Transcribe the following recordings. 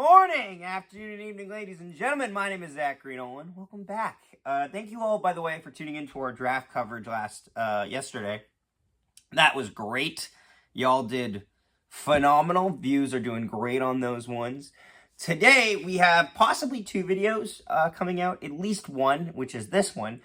morning, afternoon, and evening, ladies and gentlemen. My name is Zachary Nolan. Welcome back. Thank you all, by the way, for tuning into our draft coverage yesterday. That was great. Y'all did phenomenal. Views are doing great on those ones. Today, we have possibly two videos coming out. At least one, which is this one,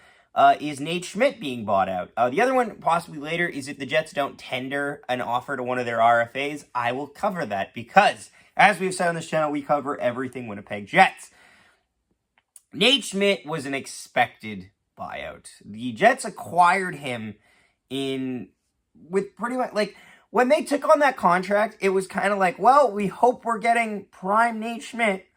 is Nate Schmidt being bought out. The other one, possibly later, is if the Jets don't tender an offer to one of their RFAs. I will cover that because, as we've said on this channel, we cover everything Winnipeg Jets. Nate Schmidt was an expected buyout. The Jets acquired him with pretty much, like, when they took on that contract, it was kind of like, well, we hope we're getting prime Nate Schmidt.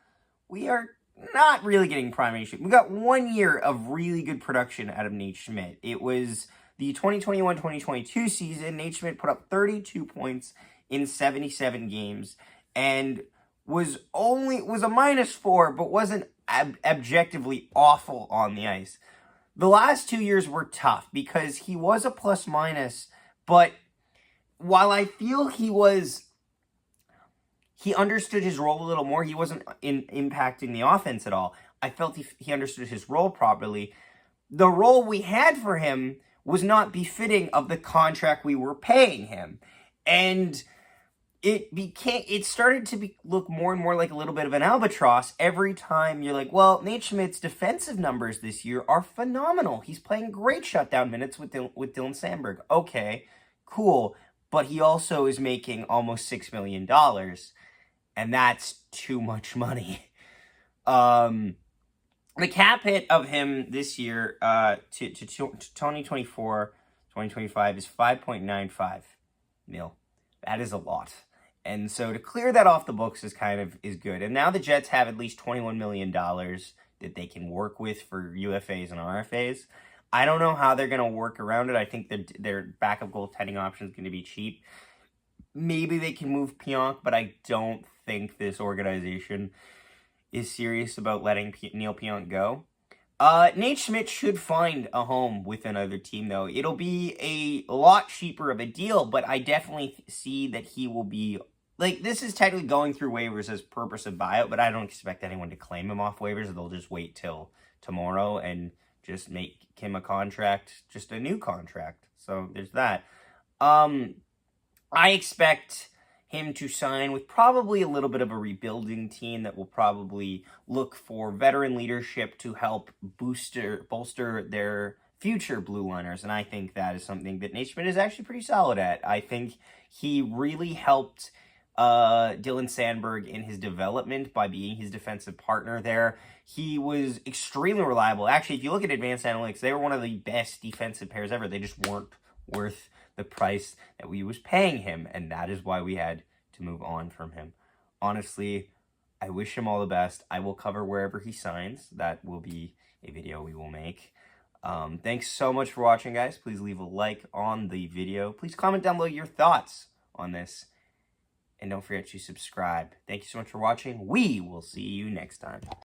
We are not really getting prime Nate Schmidt. We got 1 year of really good production out of Nate Schmidt. It was the 2021-2022 season. Nate Schmidt put up 32 points in 77 games and was a -4, but wasn't objectively awful on the ice. The last 2 years were tough because he was a plus-minus, but while I feel he understood his role a little more, he wasn't impacting the offense at all. I felt he understood his role properly. The role we had for him was not befitting of the contract we were paying him. And it started to look more and more like a little bit of an albatross every time you're like, well, Nate Schmidt's defensive numbers this year are phenomenal. He's playing great shutdown minutes with Dylan Sandberg. Okay, cool. But he also is making almost $6 million, and that's too much money. The cap hit of him this year to 2024, 2025 is $5.95 mil. That is a lot. And so to clear that off the books is good. And now the Jets have at least $21 million that they can work with for UFAs and RFAs. I don't know how they're going to work around it. I think that their backup goaltending option is going to be cheap. Maybe they can move Pionk, but I don't think this organization is serious about letting Neil Pionk go. Nate Schmidt should find a home with another team, though. It'll be a lot cheaper of a deal, but I definitely see that he will be... Like, this is technically going through waivers as purpose of buyout, but I don't expect anyone to claim him off waivers. They'll just wait till tomorrow and just make him a contract, just a new contract. So there's that. I expect him to sign with probably a little bit of a rebuilding team that will probably look for veteran leadership to help bolster their future blue liners. And I think that is something that Nate Schmidt is actually pretty solid at. I think he really helped Dylan Sandberg in his development by being his defensive partner there. He was extremely reliable. Actually, if you look at advanced analytics, they were one of the best defensive pairs ever. They just weren't worth the price that we was paying him, and that is why we had to move on from him. Honestly, I wish him all the best. I will cover wherever he signs. That will be a video we will make. Thanks so much for watching, guys. Please leave a like on the video. Please comment down below your thoughts on this. And don't forget to subscribe. Thank you so much for watching. We will see you next time.